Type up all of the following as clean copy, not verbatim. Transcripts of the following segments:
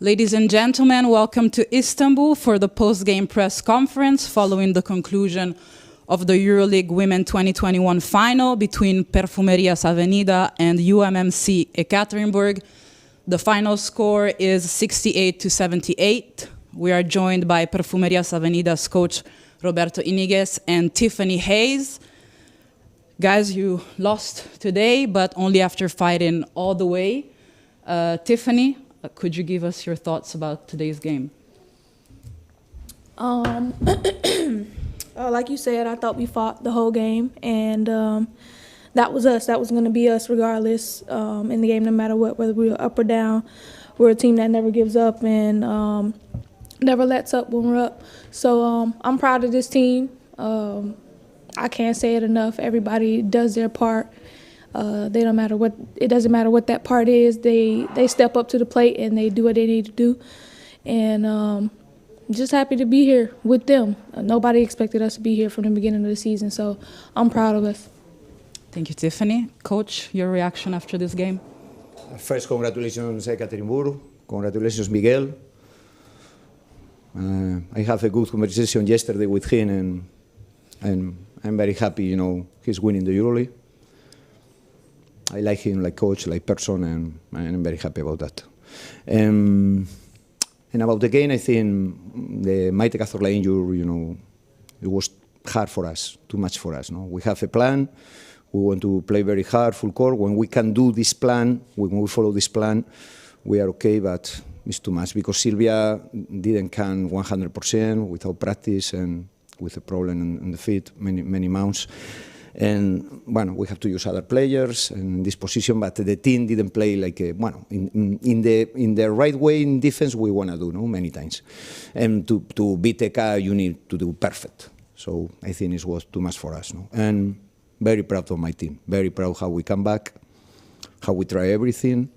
Ladies and gentlemen, welcome to Istanbul for the post-game press conference following the conclusion of the EuroLeague Women 2021 final between Perfumerias Avenida and UMMC Ekaterinburg. The final score is 68-78. We are joined by Perfumerias Avenida's coach Roberto Iniguez and Tiffany Hayes. Guys, you lost today, but only after fighting all the way. Tiffany, could you give us your thoughts about today's game? Like you said, I thought we fought the whole game, and that was us. That was going to be us regardless in the game, no matter what, whether we were up or down. We're a team that never gives up and never lets up when we're up. So I'm proud of this team. I can't say it enough. Everybody does their part. They don't matter what. It doesn't matter what that part is. They step up to the plate and they do what they need to do. And just happy to be here with them. Nobody expected us to be here from the beginning of the season, so I'm proud of us. Thank you, Tiffany. Coach, your reaction after this game? First, congratulations, Ekaterinburg. Congratulations, Miguel. I have a good conversation yesterday with him, and I'm very happy. You know, he's winning the EuroLeague. I like him, like coach, like person, and I'm very happy about that. And about the game, I think the Maite Cazorla injury, you know, it was hard for us, too much for us. No, we have a plan. We want to play very hard, full court. When we can do this plan, when we follow this plan, we are okay. But it's too much because Silvia didn't come 100% without practice and with a problem in the feet, many months. And well, we have to use other players in this position, but the team didn't play like in the right way in defense. We want to do many times, and to beat EK, you need to do perfect. So I think it was too much for us. And very proud of my team. Very proud how we come back, how we try everything.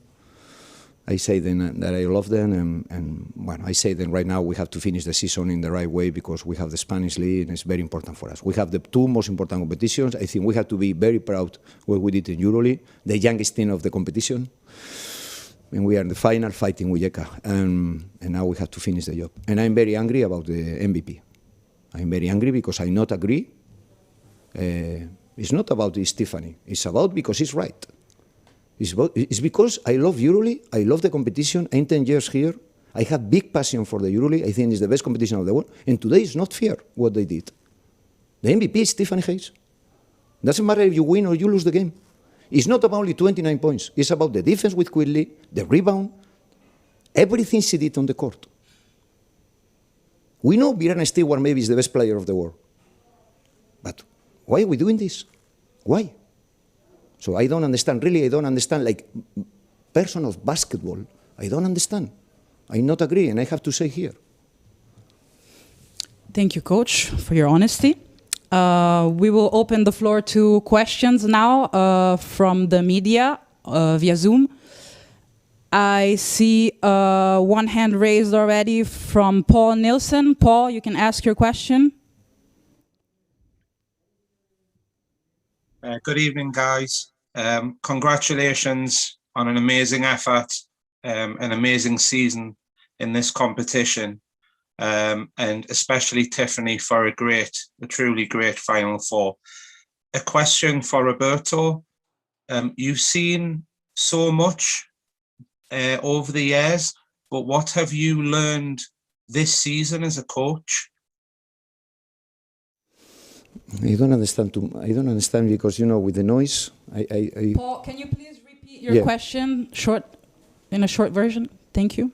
I say then that I love them, and well, I say then right now we have to finish the season in the right way because we have the Spanish League and it's very important for us. We have the two most important competitions. I think we have to be very proud what we did in EuroLeague, the youngest team of the competition, and we are in the final fighting with EK, and now we have to finish the job. And I'm very angry about the MVP. I'm very angry because I not agree. It's not about Stephanie. It's about because he's right. It's because I love EuroLeague, I love the competition, I'm 10 years here, I have big passion for the EuroLeague, I think it's the best competition of the world, and today is not fair what they did. The MVP is Tiffany Hayes. Doesn't matter if you win or you lose the game. It's not about only 29 points, it's about the defense with Quigley, the rebound, everything she did on the court. We know Brianna Stewart maybe is the best player of the world, but why are we doing this? Why? So I don't understand, really I don't understand, like, person of basketball, I don't understand. I not agree, and I have to say here. Thank you, Coach, for your honesty. We will open the floor to questions now from the media via Zoom. I see one hand raised already from Paul Nilsson. Paul, you can ask your question. Good evening, guys. Congratulations on an amazing effort, an amazing season in this competition, and especially Tiffany for a truly great Final Four. A question for Roberto. You've seen so much over the years, but what have you learned this season as a coach? I don't understand because, you know, with the noise, Paul, can you please repeat your question in a short version? Thank you.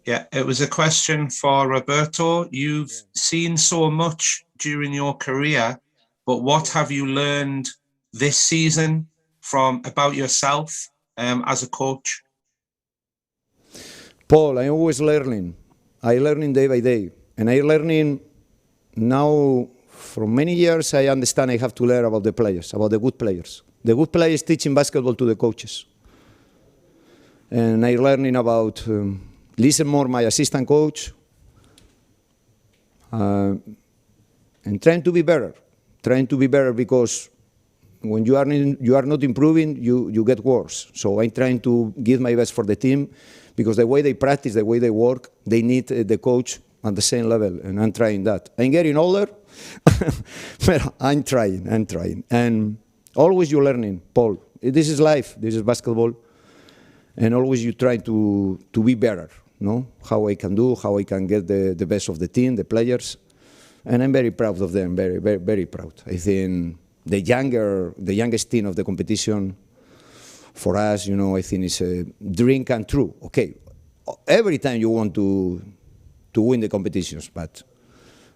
Yeah, it was a question for Roberto. You've seen so much during your career, but what have you learned this season about yourself as a coach? Paul, I'm always learning. I'm learning day by day, and I'm learning now. For many years, I understand I have to learn about the players, about the good players. The good players teaching basketball to the coaches. And I'm learning about, listen more my assistant coach, and trying to be better. Trying to be better because when you are not improving, you get worse. So I'm trying to give my best for the team, because the way they practice, the way they work, they need the coach at the same level, and I'm trying that. I'm getting older, but I'm trying. And always you're learning, Paul. This is life, this is basketball, and always you try to be better, no? How I can do, how I can get the best of the team, the players, and I'm very proud of them, very, very, very proud. I think the youngest team of the competition, for us, I think it's a dream come true. Okay, every time you want to win the competitions, but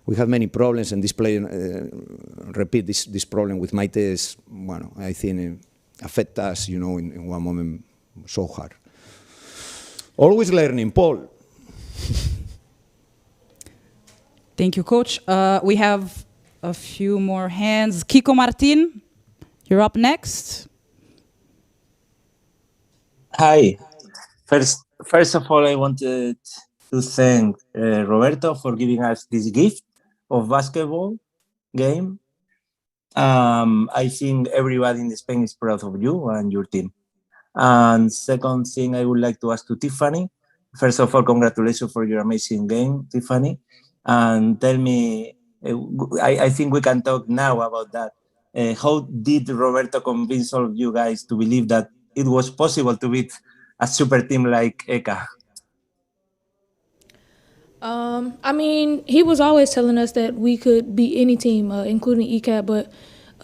we have many problems, and this player repeat this problem with Maite, well, I think affect us, in one moment so hard. Always learning, Paul. Thank you, Coach. We have a few more hands. Kiko Martin, you're up next. Hi. First of all, I wanted to thank Roberto for giving us this gift of basketball game. I think everybody in Spain is proud of you and your team. And second thing I would like to ask to Tiffany. First of all, congratulations for your amazing game, Tiffany. And tell me, I think we can talk now about that. How did Roberto convince all of you guys to believe that it was possible to beat a super team like Eka? I mean, he was always telling us that we could beat any team, including ECAT, but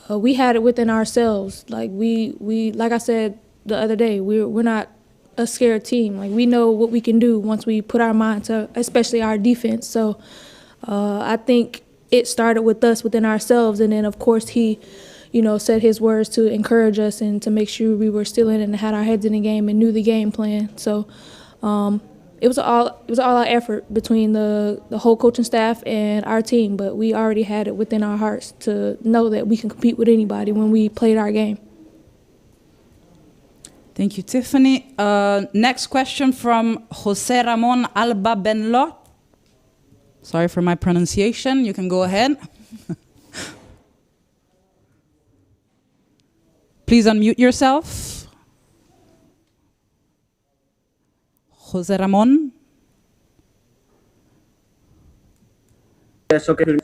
we had it within ourselves. Like like I said the other day, we're not a scared team. Like, we know what we can do once we put our mind to, especially our defense. So I think it started with us within ourselves, and then of course he, said his words to encourage us and to make sure we were still in it and had our heads in the game and knew the game plan. So it was all our effort between the whole coaching staff and our team, but we already had it within our hearts to know that we can compete with anybody when we played our game. Thank you, Tiffany. Next question from Jose Ramon Alba Benlo. Sorry for my pronunciation. You can go ahead. Please unmute yourself. Jose Ramon. Yes, okay.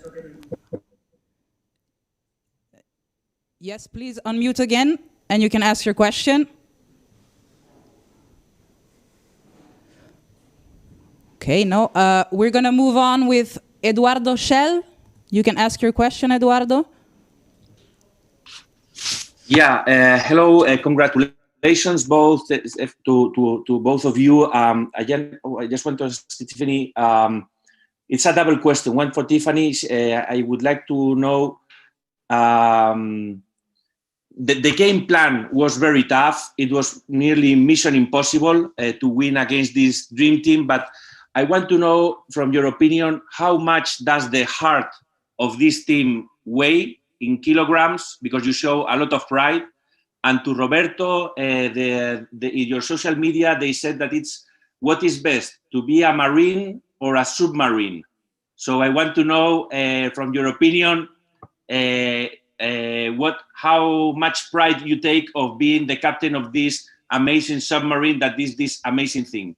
Yes, please unmute again, and you can ask your question. Okay, no. We're going to move on with Eduardo Shell. You can ask your question, Eduardo. Yeah, hello, congratulations both to both of you. I just want to ask Tiffany, it's a double question. One for Tiffany, I would like to know, the game plan was very tough. It was nearly mission impossible to win against this dream team, but I want to know, from your opinion, how much does the heart of this team weigh in kilograms? Because you show a lot of pride. And to Roberto, in your social media, they said that it's what is best, to be a Marine or a submarine. So I want to know, from your opinion, how much pride you take of being the captain of this amazing submarine that is this amazing thing.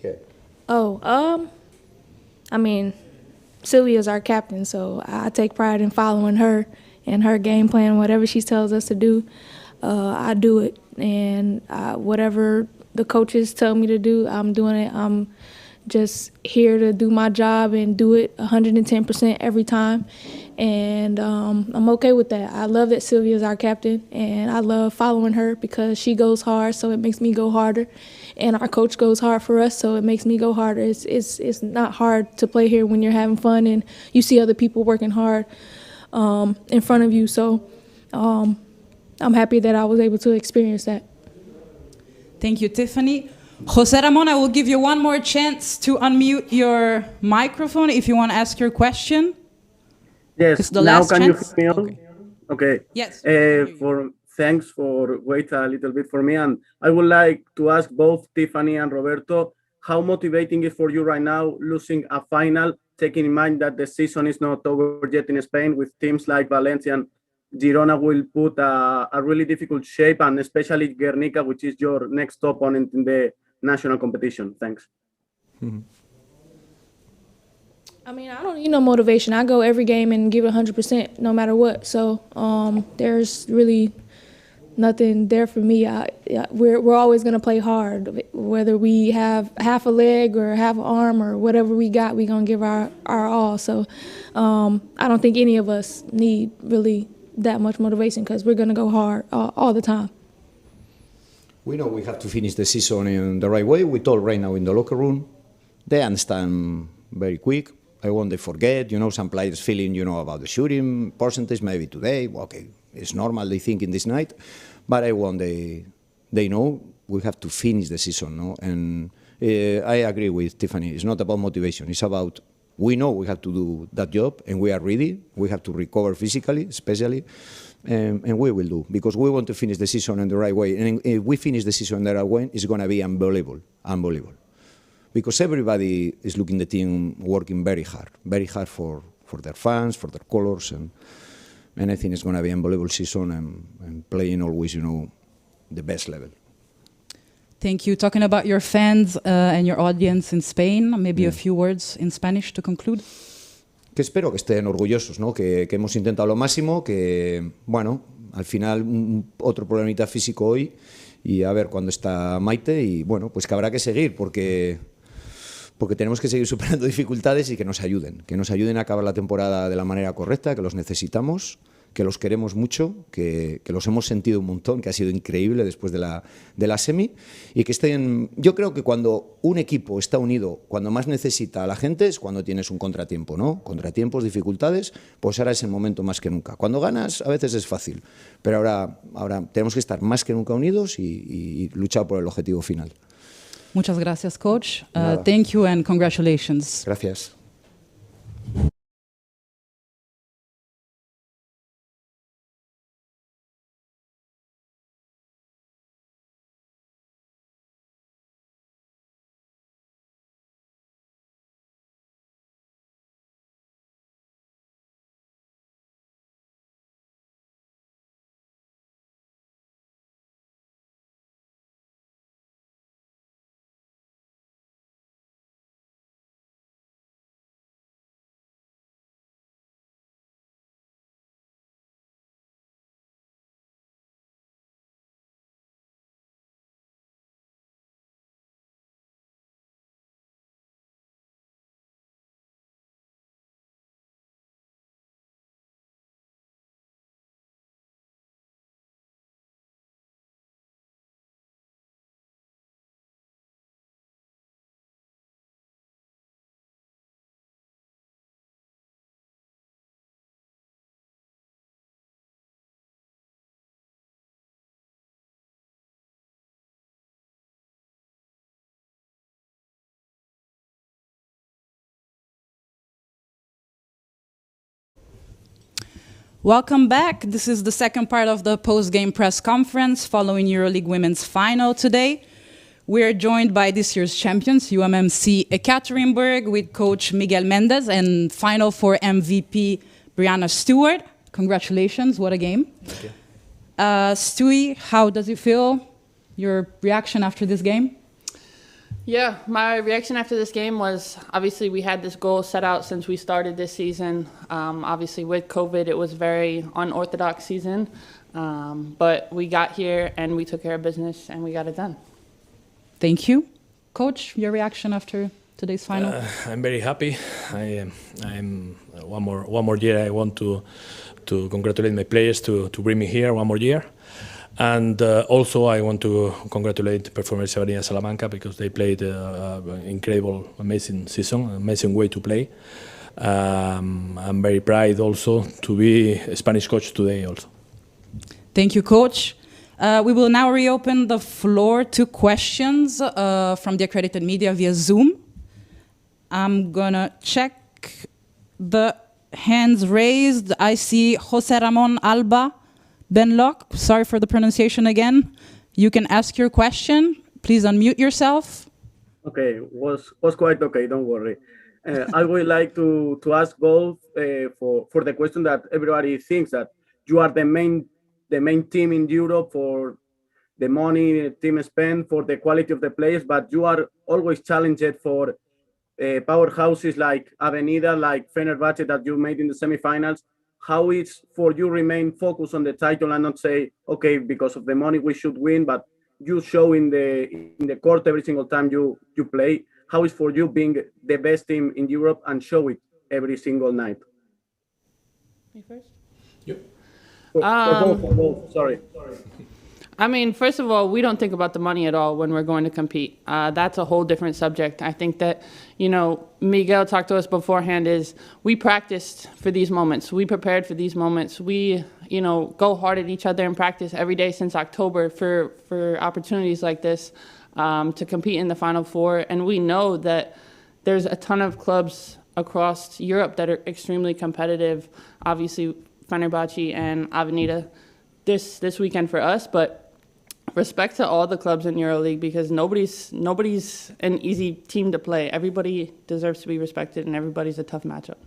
Yeah. I mean, Sylvia's our captain, so I take pride in following her and her game plan. Whatever she tells us to do, I do it. And whatever the coaches tell me to do, I'm doing it. I'm just here to do my job and do it 110% every time. And I'm okay with that. I love that Sylvia's our captain, and I love following her because she goes hard, so it makes me go harder. And our coach goes hard for us, so it makes me go harder. It's not hard to play here when you're having fun and you see other people working hard in front of you. So I'm happy that I was able to experience that. Thank you, Tiffany. Jose Ramon, I will give you one more chance to unmute your microphone if you want to ask your question. Yes, now can you hear me on? Okay. Okay. Yes. Thanks for wait a little bit for me. And I would like to ask both Tiffany and Roberto, how motivating is for you right now losing a final, taking in mind that the season is not over yet in Spain with teams like Valencia and Girona will put a really difficult shape, and especially Guernica, which is your next opponent in the national competition? Thanks. Mm-hmm. I mean, I don't need no motivation. I go every game and give it 100%, no matter what. So there's really nothing there for me. We're always going to play hard. Whether we have half a leg or half an arm or whatever we got, we're going to give our all. So I don't think any of us need really that much motivation because we're going to go hard all the time. We know we have to finish the season in the right way. We told right now in the locker room. They understand very quick. I want they forget, some players feeling, about the shooting percentage maybe today. Okay, it's normal, they think in this night. But I want they know we have to finish the season, no? And I agree with Tiffany. It's not about motivation. It's about we know we have to do that job and we are ready. We have to recover physically, especially. And we will do, because we want to finish the season in the right way. And if we finish the season in the right way, it's going to be unbelievable. Because everybody is looking at the team working very hard for their fans, for their colors, and I think it's going to be an unbelievable season and playing always, the best level. Thank you. Talking about your fans and your audience in Spain, maybe a few words in Spanish to conclude. Que espero que estén orgullosos, ¿no? Que hemos intentado lo máximo, que, bueno, al final otro problemita físico hoy y a ver cuándo está Maite y, bueno, pues que habrá que seguir porque tenemos que seguir superando dificultades y que nos ayuden a acabar la temporada de la manera correcta, que los necesitamos, que los queremos mucho, que los hemos sentido un montón, que ha sido increíble después de la semi y que estén. Yo creo que cuando un equipo está unido, cuando más necesita a la gente es cuando tienes un contratiempo, ¿no? Contratiempos, dificultades, pues ahora es el momento más que nunca. Cuando ganas a veces es fácil, pero ahora tenemos que estar más que nunca unidos y luchar por el objetivo final. Muchas gracias, Coach. Thank you and congratulations. Gracias. Welcome back. This is the second part of the post-game press conference following EuroLeague Women's final today. We are joined by this year's champions, UMMC Ekaterinburg, with Coach Miguel Mendez, and Final Four MVP Brianna Stewart. Congratulations, what a game. Thank you. Stewie, how does it feel? Your reaction after this game? Yeah, my reaction after this game was, obviously we had this goal set out since we started this season. Obviously with COVID, it was a very unorthodox season, but we got here and we took care of business and we got it done. Thank you. Coach, your reaction after today's final? I'm very happy. I'm one more year. I want to congratulate my players to bring me here one more year. And also I want to congratulate Perfumerias Avenida Salamanca because they played an incredible, amazing season, amazing way to play. I'm very proud also to be a Spanish coach today also. Thank you, Coach. We will now reopen the floor to questions from the accredited media via Zoom. I'm gonna check the hands raised. I see Jose Ramon Alba Benlock, sorry for the pronunciation again. You can ask your question. Please unmute yourself. Okay, was quite okay, don't worry. I would like to ask both for the question that everybody thinks that you are the main team in Europe for the money the team spend, for the quality of the players, but you are always challenged for powerhouses like Avenida, like Fenerbahce that you made in the semifinals. How is for you remain focused on the title and not say, okay, because of the money we should win, but you show in the court every single time you play? How is for you being the best team in Europe and show it every single night? Me first? Yep. For both. Sorry. I mean, first of all, we don't think about the money at all when we're going to compete. That's a whole different subject. I think that, Miguel talked to us beforehand is we practiced for these moments. We prepared for these moments. We, go hard at each other in practice every day since October for opportunities like this to compete in the Final Four. And we know that there's a ton of clubs across Europe that are extremely competitive. Obviously, Fenerbahce and Avenida this weekend for us, but respect to all the clubs in EuroLeague because nobody's an easy team to play. Everybody deserves to be respected, and everybody's a tough matchup.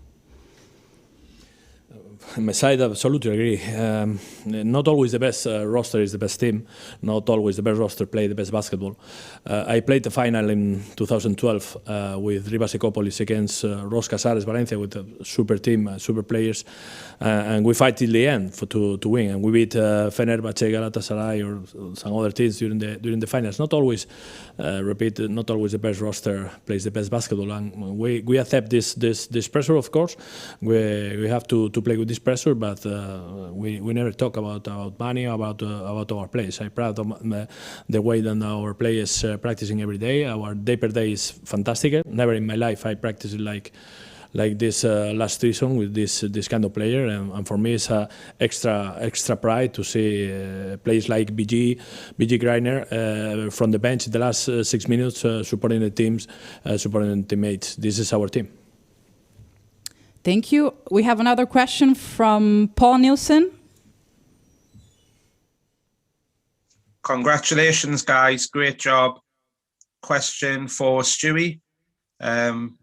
On my side, I absolutely agree. Not always the best roster is the best team. Not always the best roster play the best basketball. I played the final in 2012 with Rivas Ecopolis against Ros Casares Valencia with a super team, super players, and we fight till the end to win. And we beat Fenerbahce, Galatasaray, or some other teams during the finals. Not always, not always the best roster plays the best basketball. And we accept this pressure, of course. We have to play with this pressure, but we never talk about money, about our players. I'm proud of the way that our players practicing every day. Our day per day is fantastic. Never in my life I practiced like this last season with this kind of player, and for me it's extra pride to see players like BG Greiner from the bench in the last 6 minutes supporting the teams, supporting the teammates. This is our team. Thank you. We have another question from Paul Nielsen. Congratulations, guys. Great job. Question for Stewie.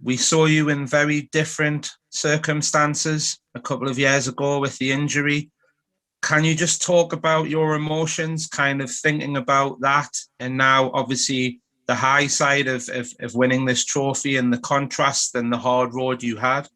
We saw you in very different circumstances a couple of years ago with the injury. Can you just talk about your emotions, kind of thinking about that, and now obviously the high side of winning this trophy and the contrast and the hard road you had?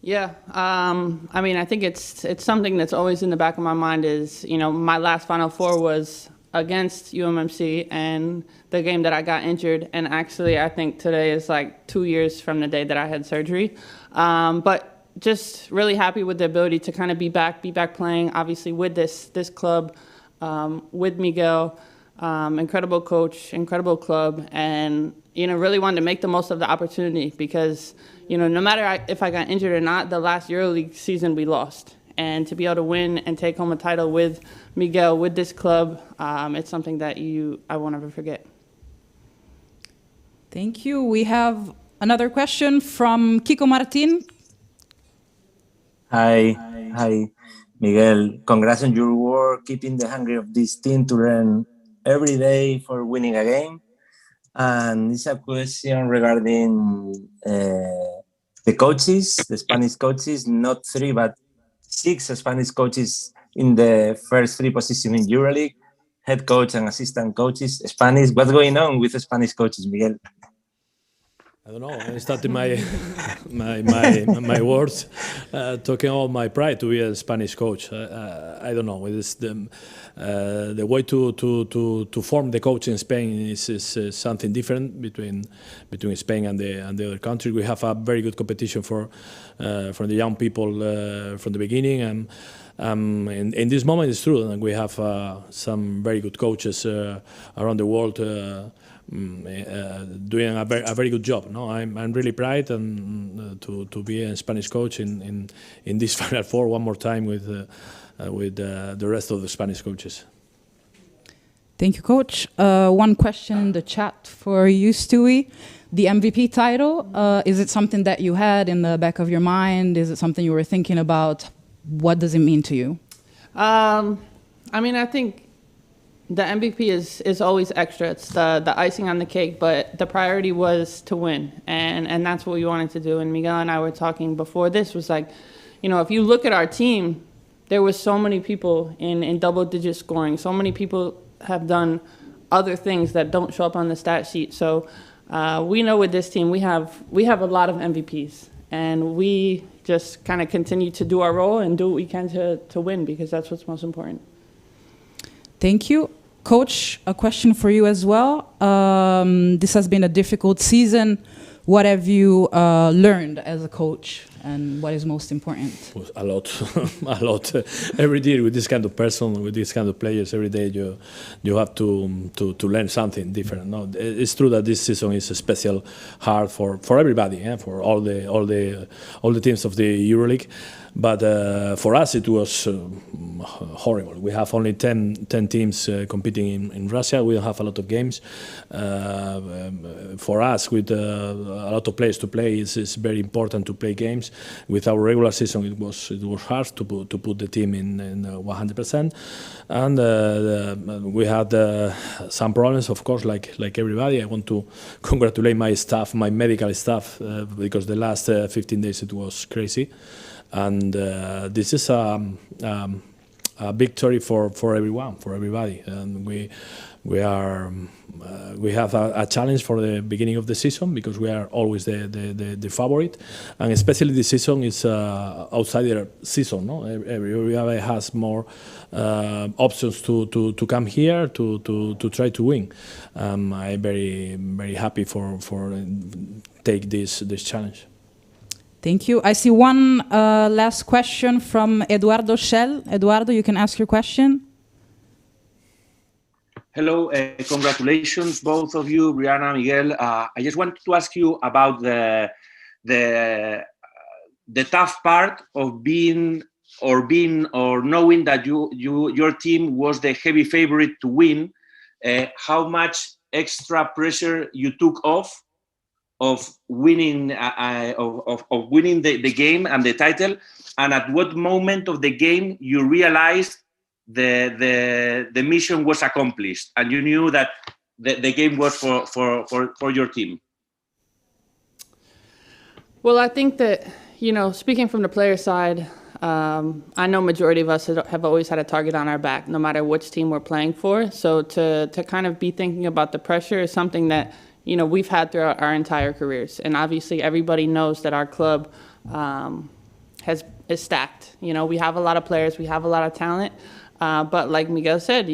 Yeah, I mean, I think it's something that's always in the back of my mind is, my last Final Four was against UMMC and the game that I got injured. And actually, I think today is like 2 years from the day that I had surgery. But just really happy with the ability to kind of be back playing, obviously, with this club, with Miguel. Incredible coach, incredible club, and really wanted to make the most of the opportunity because no matter if I got injured or not, the last EuroLeague season we lost, and to be able to win and take home a title with Miguel, with this club, it's something that I won't ever forget. Thank you. We have another question from Kiko Martin. Hi, Miguel. Congrats on your work, keeping the hunger of this team to learn every day for winning a game. And it's a question regarding the coaches, the Spanish coaches, not 3, but 6 Spanish coaches in the first 3 positions in EuroLeague, head coach and assistant coaches, Spanish. What's going on with the Spanish coaches, Miguel? I don't know. I started my words talking about my pride to be a Spanish coach. I don't know. It is the way to form the coach in Spain is something different between Spain and the other countries. We have a very good competition for the young people from the beginning, and in this moment it's true that we have some very good coaches around the world. Doing a very good job. No, I'm really proud and to be a Spanish coach in this Final Four one more time with the rest of the Spanish coaches. Thank you, Coach. One question in the chat for you, Stewie. The MVP title, is it something that you had in the back of your mind? Is it something you were thinking about? What does it mean to you? I mean, I think the MVP is always extra. It's the icing on the cake, but the priority was to win, and that's what we wanted to do. And Miguel and I were talking before this was like, if you look at our team, there was so many people in double-digit scoring. So many people have done other things that don't show up on the stat sheet. So we know with this team we have a lot of MVPs, and we just kind of continue to do our role and do what we can to win, because that's what's most important. Thank you. Coach, a question for you as well. This has been a difficult season. What have you learned as a coach, and what is most important? A lot, a lot. Every day with this kind of person, with this kind of players, every day you have to learn something different. No, it's true that this season is a special, hard for everybody, for all the teams of the EuroLeague. But for us, it was horrible. We have only 10 teams competing in Russia. We don't have a lot of games. For us, with a lot of players to play, it's very important to play games. With our regular season, it was hard to put the team in 100%. And we had some problems, of course, like everybody. I want to congratulate my staff, my medical staff, because the last 15 days it was crazy. And this is a victory for everyone, for everybody. And we have a challenge for the beginning of the season, because we are always the favorite, and especially this season is outsider season. No, everybody has more options to come here to try to win. I'm very happy for take this challenge. Thank you. I see one last question from Eduardo Schell. Eduardo, you can ask your question. Hello, congratulations, both of you, Brianna, Miguel. I just wanted to ask you about the tough part of being or knowing that your team was the heavy favorite to win. How much extra pressure you took off of winning winning the game and the title, and at what moment of the game you realized the mission was accomplished and you knew that the game was for your team? Well, I think that, speaking from the player side, I know majority of us have always had a target on our back, no matter which team we're playing for. So to kind of be thinking about the pressure is something that we've had throughout our entire careers. And obviously everybody knows that our club is stacked. We have a lot of players, we have a lot of talent. But like Miguel said,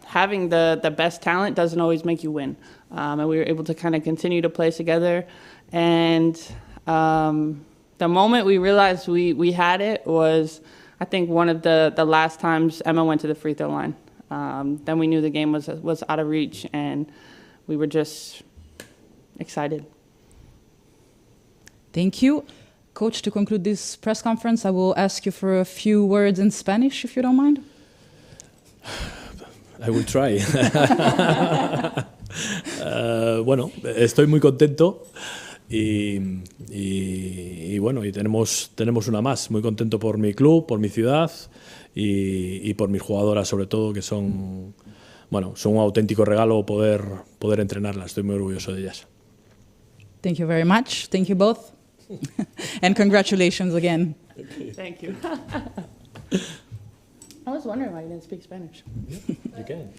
having the best talent doesn't always make you win. And we were able to kind of continue to play together. And the moment we realized we had it was, I think, one of the last times Emma went to the free throw line. Then we knew the game was out of reach, and we were just excited. Thank you. Coach, to conclude this press conference, I will ask you for a few words in Spanish, if you don't mind. I will try. Bueno, estoy muy contento y bueno, y tenemos una más. Muy contento por mi club, por mi ciudad y por mis jugadoras, sobre todo, que son un auténtico regalo poder entrenarlas. Estoy muy orgulloso de ellas. Thank you very much. Thank you both. And congratulations again. Okay. Thank you. I was wondering why you didn't speak Spanish. You can.